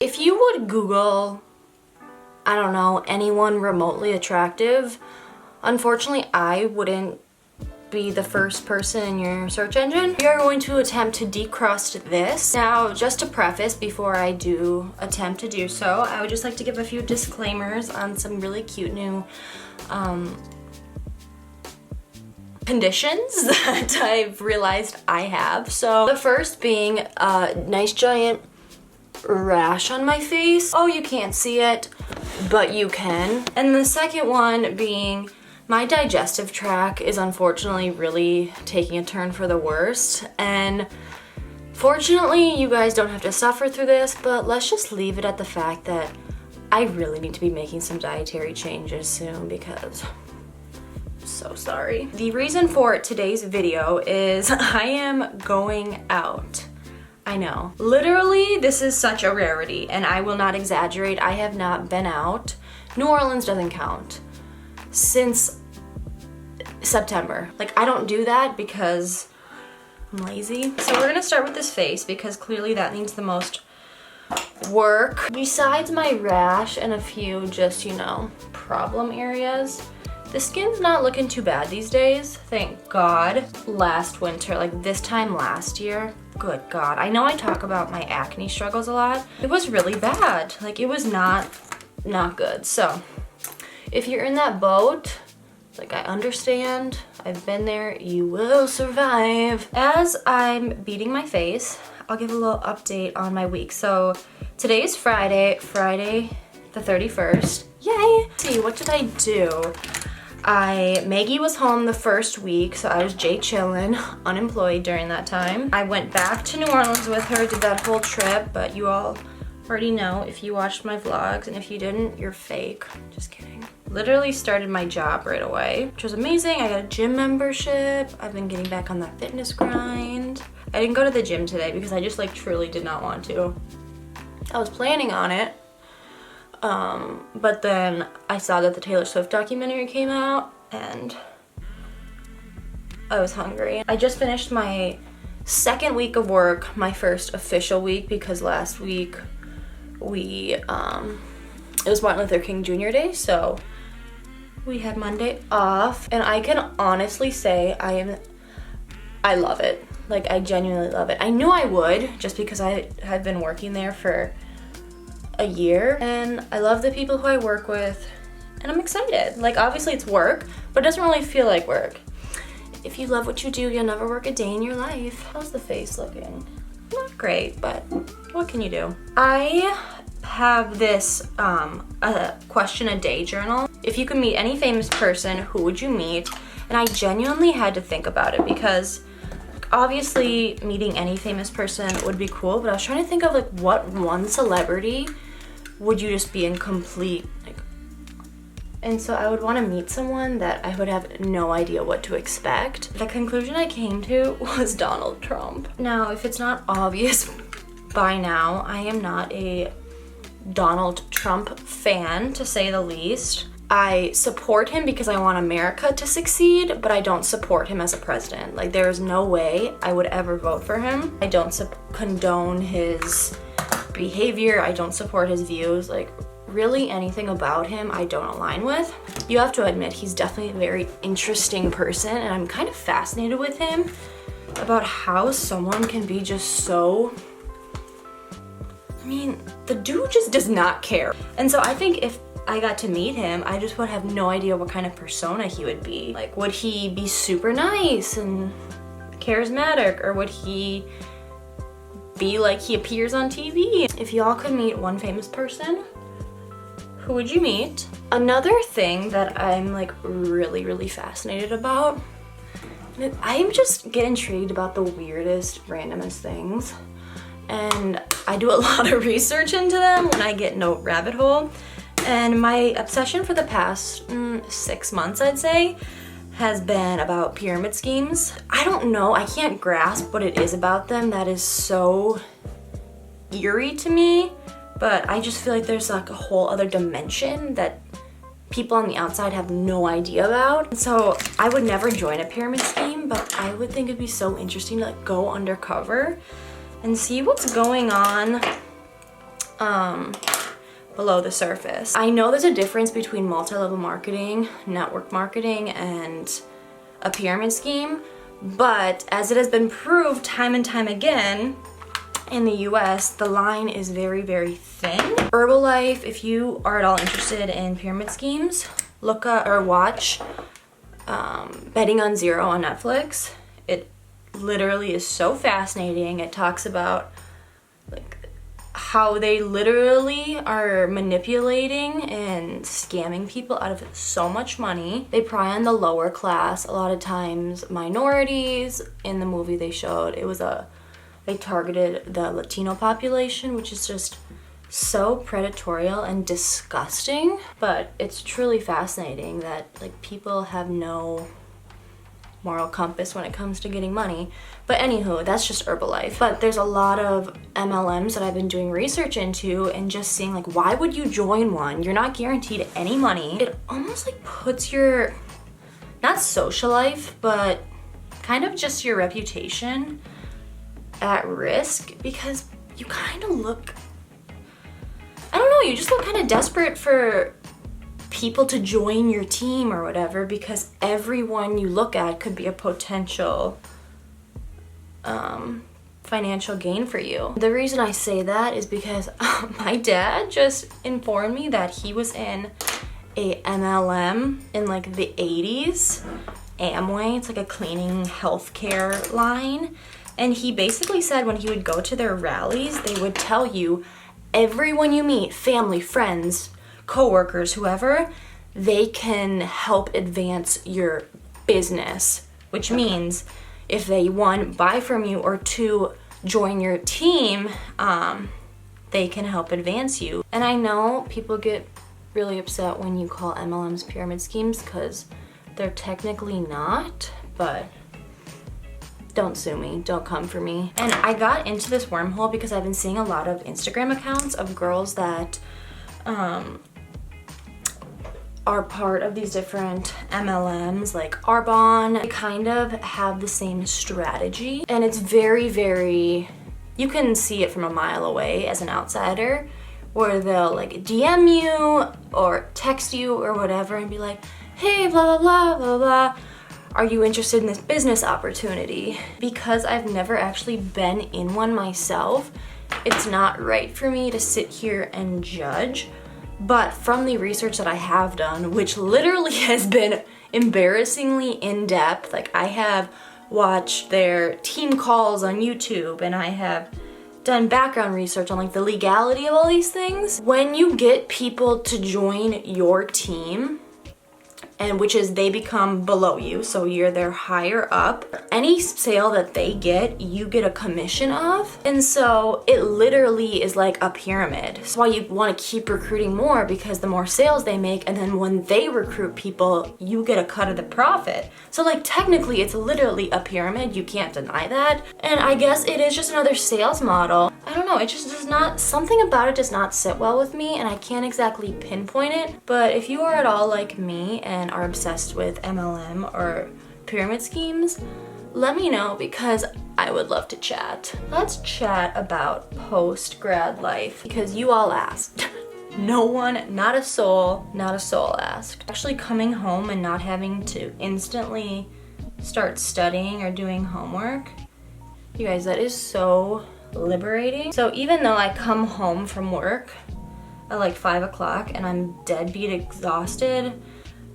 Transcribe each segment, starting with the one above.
If you would Google, I don't know, anyone remotely attractive, unfortunately I wouldn't be the first person in your search engine. We are going to attempt to decrust this. Now, just to preface before I do attempt to do so, I would just like to give a few disclaimers on some really cute new conditions that I've realized I have. So the first being a nice giant rash on my face. Oh, you can't see it, but you can. And the second one being my digestive tract is unfortunately really taking a turn for the worst, and fortunately you guys don't have to suffer through this, but let's just leave it at the fact that I really need to be making some dietary changes soon because I'm so sorry. The reason for today's video is I am going out. I know. Literally, this is such a rarity, and I will not exaggerate. I have not been out. New Orleans doesn't count. Since September. Like, I don't do that because I'm lazy. So we're gonna start with this face because clearly that needs the most work. Besides my rash and a few just, you know, problem areas, the skin's not looking too bad these days, thank God. Last winter, like this time last year, good God. I know I talk about my acne struggles a lot. It was really bad. Like, it was not good. So if you're in that boat, like, I understand, I've been there, you will survive. As I'm beating my face, I'll give a little update on my week. So today is Friday the 31st. Yay! Let's see, what did I do? Maggie was home the first week, so I was chillin', unemployed during that time. I went back to New Orleans with her, did that whole trip, but you all already know if you watched my vlogs, and if you didn't, you're fake. Just kidding. Literally started my job right away, which was amazing. I got a gym membership. I've been getting back on that fitness grind. I didn't go to the gym today because I just like truly did not want to. I was planning on it, but then I saw that the Taylor Swift documentary came out and I was hungry. I just finished my second week of work, my first official week, because last week it was Martin Luther King Jr. Day, so we had Monday off, and I can honestly say I love it. Like, I genuinely love it. I knew I would just because I had been working there for a year, and I love the people who I work with, and I'm excited. Like, obviously it's work, but it doesn't really feel like work. If you love what you do, you'll never work a day in your life. How's the face looking? Not great, but what can you do? I have this a question a day journal. If you could meet any famous person, who would you meet? And I genuinely had to think about it because obviously meeting any famous person would be cool, but I was trying to think of like what one celebrity would you just be in complete like, and so I would want to meet someone that I would have no idea what to expect. The conclusion I came to was Donald Trump. Now, if it's not obvious by now, I am not a Donald Trump fan, to say the least. I support him because I want America to succeed, but I don't support him as a president. Like, there is no way I would ever vote for him. I don't condone his behavior. I don't support his views. Like, really anything about him I don't align with. You have to admit he's definitely a very interesting person, and I'm kind of fascinated with him about how someone can be just so, I mean, the dude just does not care. And so I think if I got to meet him, I just would have no idea what kind of persona he would be. Like, would he be super nice and charismatic, or would he be like he appears on TV? If y'all could meet one famous person, who would you meet? Another thing that I'm like really fascinated about, I just get intrigued about the weirdest, randomest things. And I do a lot of research into them when I get in a rabbit hole. And my obsession for the past 6 months, I'd say, has been about pyramid schemes. I don't know, I can't grasp what it is about them that is so eerie to me, but I just feel like there's like a whole other dimension that people on the outside have no idea about. So I would never join a pyramid scheme, but I would think it'd be so interesting to like go undercover and see what's going on below the surface. I know there's a difference between multi-level marketing, network marketing, and a pyramid scheme, but as it has been proved time and time again in the US, the line is very, very thin. Herbalife, if you are at all interested in pyramid schemes, look at or watch Betting on Zero on Netflix. It literally is so fascinating. It talks about like how they literally are manipulating and scamming people out of so much money. They pry on the lower class, a lot of times minorities. In the movie they showed, they targeted the Latino population, which is just so predatory and disgusting. But it's truly fascinating that like people have no moral compass when it comes to getting money. But anywho, that's just Herbalife. But there's a lot of MLMs that I've been doing research into and just seeing like, why would you join one? You're not guaranteed any money. It almost like puts your, not social life, but kind of just your reputation at risk, because you kind of look, I don't know, you just look kind of desperate for people to join your team or whatever, because everyone you look at could be a potential financial gain for you. The reason I say that is because my dad just informed me that he was in a MLM in like the 80s. Amway, it's like a cleaning healthcare line. And he basically said when he would go to their rallies, they would tell you, everyone you meet, family, friends, co-workers, whoever, they can help advance your business. Which means if they, one, buy from you, or two, join your team, they can help advance you. And I know people get really upset when you call MLMs pyramid schemes, because they're technically not, but don't sue me, don't come for me. And I got into this wormhole because I've been seeing a lot of Instagram accounts of girls that are part of these different MLMs like Arbonne. They kind of have the same strategy, and it's very, very, you can see it from a mile away as an outsider, where they'll like DM you or text you or whatever and be like, hey, blah, blah, blah, blah, blah. Are you interested in this business opportunity? Because I've never actually been in one myself, it's not right for me to sit here and judge. But from the research that I have done, which literally has been embarrassingly in-depth, like I have watched their team calls on YouTube, and I have done background research on like the legality of all these things. When you get people to join your team, and which is they become below you, so you're their higher up, any sale that they get, you get a commission of. And so it literally is like a pyramid. That's why you want to keep recruiting more, because the more sales they make, and then when they recruit people, you get a cut of the profit. So like technically it's literally a pyramid, you can't deny that. And I guess it is just another sales model. I don't know, it just does not, something about it does not sit well with me, and I can't exactly pinpoint it. But if you are at all like me and are obsessed with MLM or pyramid schemes, let me know, because I would love to chat. Let's chat about post-grad life, because you all asked. No one, not a soul asked. Actually coming home and not having to instantly start studying or doing homework, you guys, that is so liberating. So even though I come home from work at like 5 o'clock and I'm deadbeat exhausted,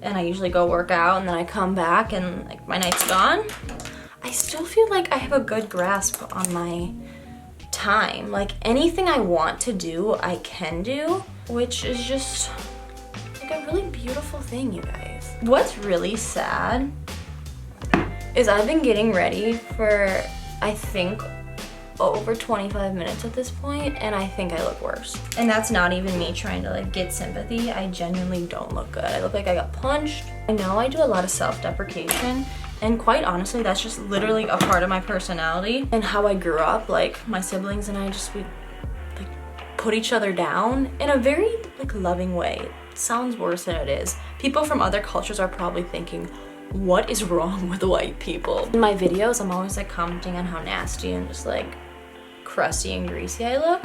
and I usually go work out, and then I come back and like my night's gone, I still feel like I have a good grasp on my time. Like anything I want to do, I can do, which is just like a really beautiful thing, you guys. What's really sad is I've been getting ready for, I think, over 25 minutes at this point, and I think I look worse. And that's not even me trying to like get sympathy. I genuinely don't look good. I look like I got punched. I know I do a lot of self-deprecation, and quite honestly, that's just literally a part of my personality and how I grew up. Like my siblings and I just would like put each other down in a very like loving way. It sounds worse than it is. People from other cultures are probably thinking, what is wrong with white people? In my videos, I'm always like commenting on how nasty and just like crusty and greasy I look.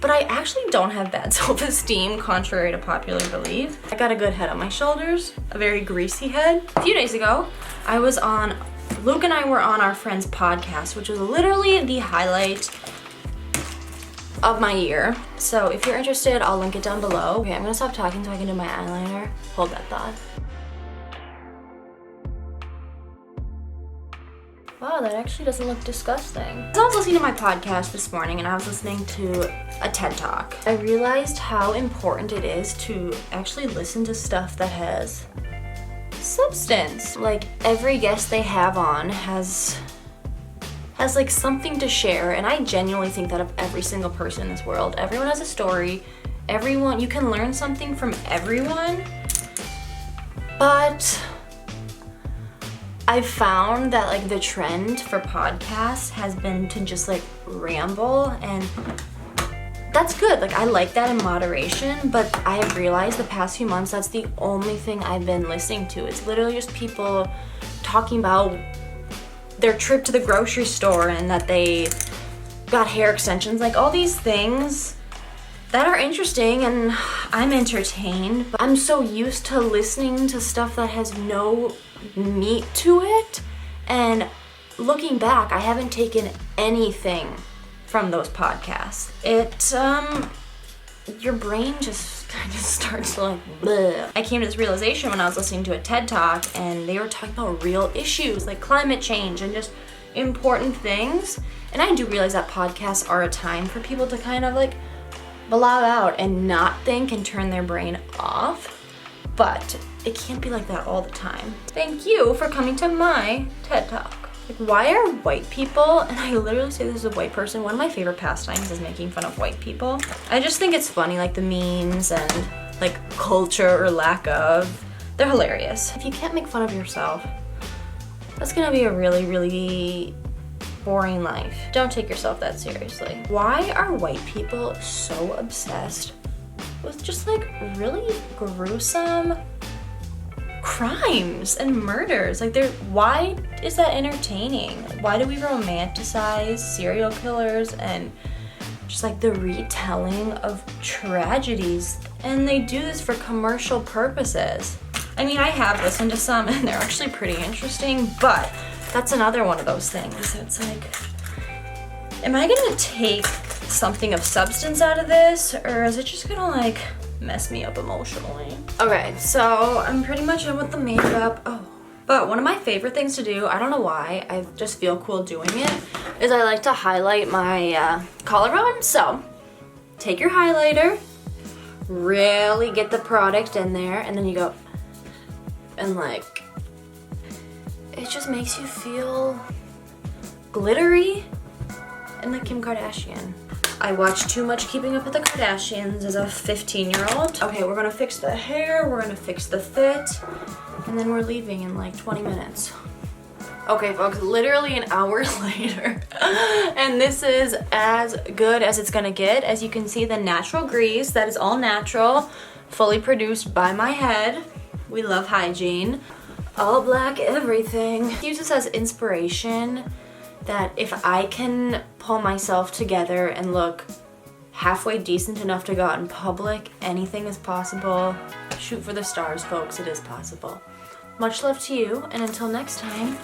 But I actually don't have bad self-esteem, contrary to popular belief. I got a good head on my shoulders, a very greasy head. A few days ago, Luke and I were on our friend's podcast, which was literally the highlight of my year. So if you're interested, I'll link it down below. Okay, I'm gonna stop talking so I can do my eyeliner. Hold that thought. Wow, that actually doesn't look disgusting. So I was listening to my podcast this morning and I was listening to a TED Talk. I realized how important it is to actually listen to stuff that has substance. Like every guest they have on has like something to share, and I genuinely think that of every single person in this world. Everyone has a story. You can learn something from everyone. But I've found that like the trend for podcasts has been to just like ramble, and that's good. Like I like that in moderation, but I have realized the past few months that's the only thing I've been listening to. It's literally just people talking about their trip to the grocery store and that they got hair extensions, like all these things that are interesting, and I'm entertained. But I'm so used to listening to stuff that has no meat to it, and looking back, I haven't taken anything from those podcasts. Your brain just kind of starts to like bleh. I came to this realization when I was listening to a TED Talk and they were talking about real issues like climate change and just important things. And I do realize that podcasts are a time for people to kind of like blah out and not think and turn their brain off. But it can't be like that all the time. Thank you for coming to my TED Talk. Like, why are white people, and I literally say this as a white person, one of my favorite pastimes is making fun of white people. I just think it's funny, like the memes and like culture or lack of, they're hilarious. If you can't make fun of yourself, that's gonna be a really, really boring life. Don't take yourself that seriously. Why are white people so obsessed with just like really gruesome crimes and murders? Like why is that entertaining? Why do we romanticize serial killers and just like the retelling of tragedies? And they do this for commercial purposes. I mean, I have listened to some and they're actually pretty interesting, but that's another one of those things. It's like, am I gonna take something of substance out of this, or is it just gonna like mess me up emotionally? Okay, so I'm pretty much done with the makeup. Oh, but one of my favorite things to do, I don't know why, I just feel cool doing it, is I like to highlight my collarbone. So take your highlighter, really get the product in there, and then you go and like, it just makes you feel glittery and like Kim Kardashian. I watched too much Keeping Up with the Kardashians as a 15-year-old. Okay, we're gonna fix the hair, we're gonna fix the fit, and then we're leaving in like 20 minutes. Okay, folks, literally an hour later, and this is as good as it's gonna get. As you can see, the natural grease, that is all natural, fully produced by my head. We love hygiene. All black everything. Use this as inspiration that if I can pull myself together and look halfway decent enough to go out in public, anything is possible. Shoot for the stars, folks. It is possible. Much love to you, and until next time,